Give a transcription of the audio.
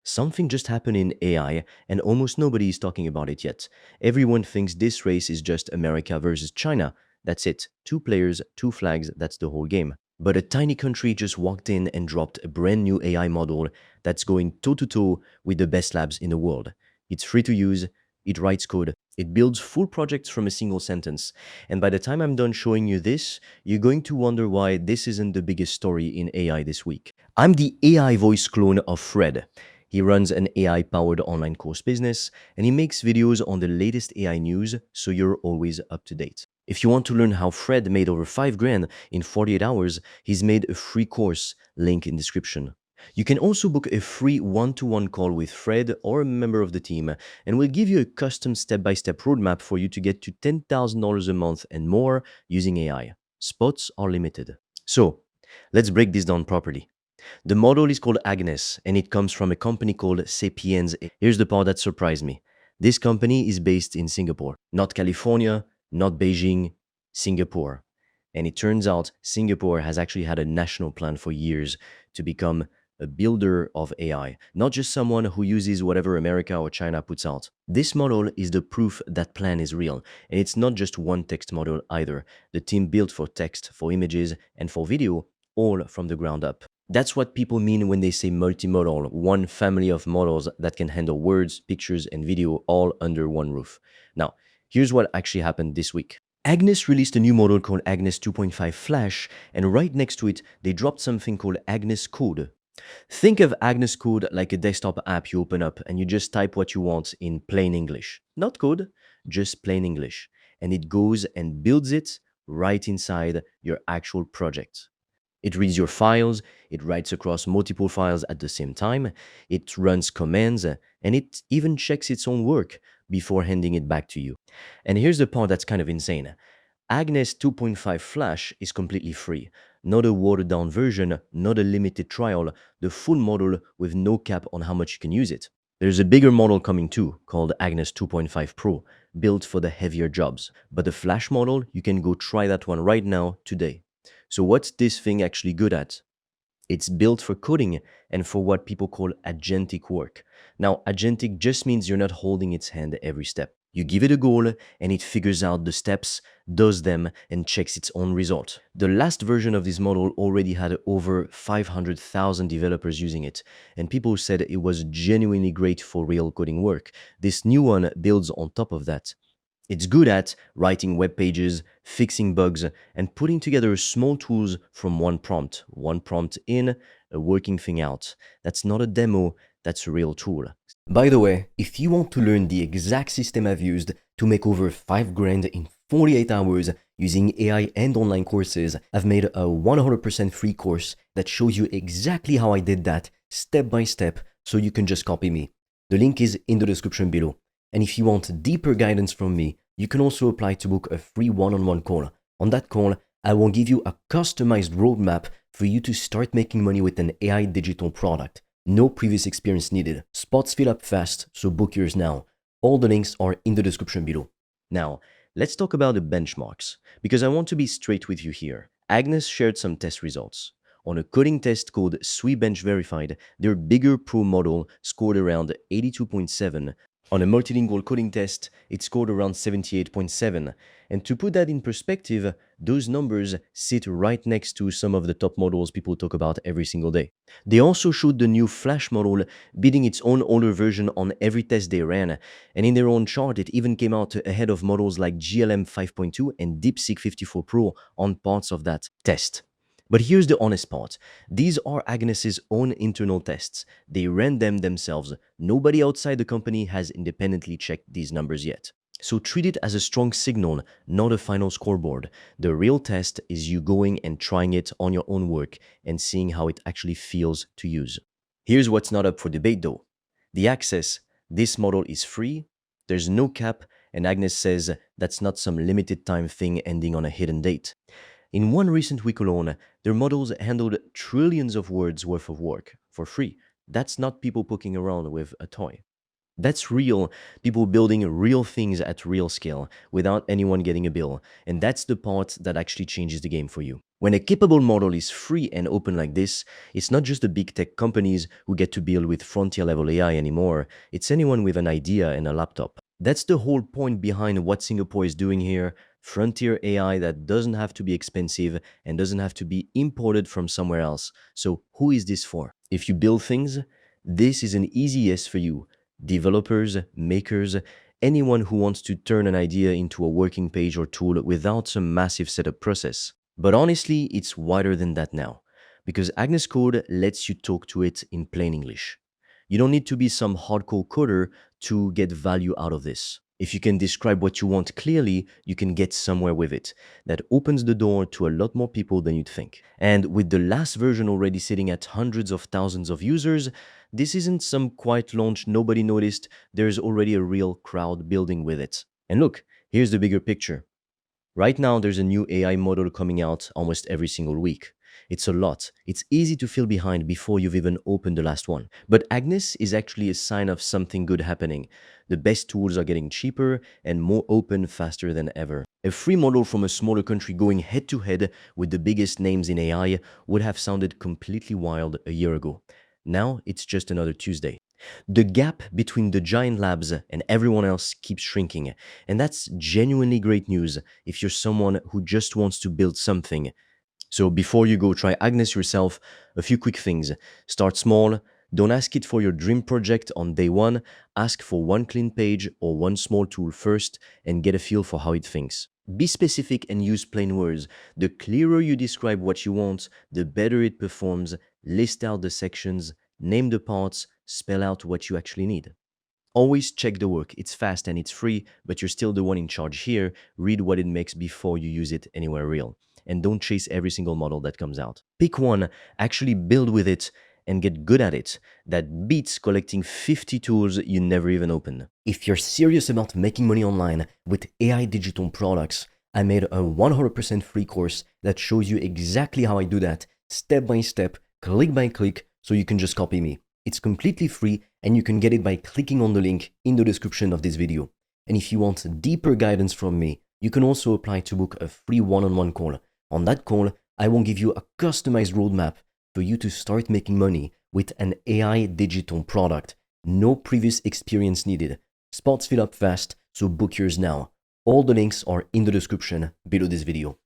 Something just happened in AI, and almost nobody is talking about it yet. Everyone thinks this race is just America versus China. That's it. Two players, two flags, that's the whole game. But a tiny country just walked in and dropped a brand new AI model that's going toe to toe with the best labs in the world. It's free to use, it writes code, it builds full projects from a single sentence. And by the time I'm done showing you this, you're going to wonder why this isn't the biggest story in AI this week. I'm the AI voice clone of Fred. He runs an AI powered online course business and he makes videos on the latest AI news so you're always up to date. If you want to learn how Fred made over 5 grand in 48 hours, he's made a free course, link in description. You can also book a free one-to-one call with Fred or a member of the team, and we'll give you a custom step-by-step roadmap for you to get to $10,000 a month and more using AI. Spots are limited. So, let's break this down properly. The model is called Agnes, and it comes from a company called Sapiens. Here's the part that surprised me. This company is based in Singapore, not California, not Beijing, Singapore. And it turns out Singapore has actually had a national plan for years to become a builder of AI, not just someone who uses whatever America or China puts out. This model is the proof that plan is real, and it's not just one text model either. The team built for text, for images, and for video, all from the ground up. That's what people mean when they say multimodal, one family of models that can handle words, pictures, and video all under one roof. Now, here's what actually happened this week. Agnes released a new model called Agnes 2.5 Flash, and right next to it, they dropped something called Agnes Code. Think of Agnes Code like a desktop app you open up and you just type what you want in plain English. Not code, just plain English. And it goes and builds it right inside your actual project. It reads your files, it writes across multiple files at the same time, it runs commands, and it even checks its own work before handing it back to you. And here's the part that's kind of insane. Agnes 2.5 Flash is completely free. Not a watered down version, not a limited trial, the full model with no cap on how much you can use it. There's a bigger model coming too, called Agnes 2.5 Pro, built for the heavier jobs. But the Flash model, you can go try that one right now, today. So what's this thing actually good at? It's built for coding and for what people call agentic work. Now, agentic just means you're not holding its hand every step. You give it a goal and it figures out the steps, does them, and checks its own result. The last version of this model already had over 500,000 developers using it, and people said it was genuinely great for real coding work. This new one builds on top of that. It's good at writing web pages, fixing bugs, and putting together small tools from one prompt in, a working thing out. That's not a demo, that's a real tool. By the way, if you want to learn the exact system I've used to make over 5 grand in 48 hours using AI and online courses, I've made a 100% free course that shows you exactly how I did that step by step so you can just copy me. The link is in the description below. And if you want deeper guidance from me, you can also apply to book a free one-on-one call. On that call, I will give you a customized roadmap for you to start making money with an AI digital product. No previous experience needed. Spots fill up fast, so book yours now. All the links are in the description below. Now, let's talk about the benchmarks, because I want to be straight with you here. Agnes shared some test results. On a coding test called SweBench Verified, their bigger pro model scored around 82.7. On a multilingual coding test, it scored around 78.7. And to put that in perspective, those numbers sit right next to some of the top models people talk about every single day. They also showed the new Flash model beating its own older version on every test they ran, and in their own chart, it even came out ahead of models like GLM 5.2 and DeepSeek 54 Pro on parts of that test. But here's the honest part. These are Agnes's own internal tests. They ran them themselves. Nobody outside the company has independently checked these numbers yet. So treat it as a strong signal, not a final scoreboard. The real test is you going and trying it on your own work and seeing how it actually feels to use. Here's what's not up for debate though. The access. This model is free, there's no cap, and Agnes says that's not some limited time thing ending on a hidden date. In one recent week alone, their models handled trillions of words worth of work for free. That's not people poking around with a toy. That's real. People building real things at real scale without anyone getting a bill. And that's the part that actually changes the game for you. When a capable model is free and open like this, it's not just the big tech companies who get to build with frontier level AI anymore. It's anyone with an idea and a laptop. That's the whole point behind what Singapore is doing here. Frontier AI that doesn't have to be expensive and doesn't have to be imported from somewhere else. So, who is this for? If you build things, this is an easy yes for you. Developers, makers, anyone who wants to turn an idea into a working page or tool without some massive setup process. But honestly, it's wider than that now, because Agnes Code lets you talk to it in plain English. You don't need to be some hardcore coder to get value out of this. If you can describe what you want clearly, you can get somewhere with it. That opens the door to a lot more people than you'd think. And with the last version already sitting at hundreds of thousands of users, this isn't some quiet launch nobody noticed. There's already a real crowd building with it. And look, here's the bigger picture. Right now, there's a new AI model coming out almost every single week. It's a lot. It's easy to feel behind before you've even opened the last one. But Agnes is actually a sign of something good happening. The best tools are getting cheaper and more open faster than ever. A free model from a smaller country going head to head with the biggest names in AI would have sounded completely wild a year ago. Now it's just another Tuesday. The gap between the giant labs and everyone else keeps shrinking, and that's genuinely great news if you're someone who just wants to build something. So before you go try Agnes yourself, a few quick things. Start small. Don't ask it for your dream project on day one. Ask for one clean page or one small tool first and get a feel for how it thinks. Be specific and use plain words. The clearer you describe what you want, the better it performs. List out the sections, name the parts, spell out what you actually need. Always check the work. It's fast and it's free, but you're still the one in charge here. Read what it makes before you use it anywhere real. And don't chase every single model that comes out. Pick one, actually build with it, and get good at it. That beats collecting 50 tools you never even open. If you're serious about making money online with AI digital products, I made a 100% free course that shows you exactly how I do that, step by step, click by click, so you can just copy me. It's completely free and you can get it by clicking on the link in the description of this video. And if you want deeper guidance from me, you can also apply to book a free one-on-one call. On that call, I will give you a customized roadmap for you to start making money with an AI digital product. No previous experience needed. Spots fill up fast, so book yours now. All the links are in the description below this video.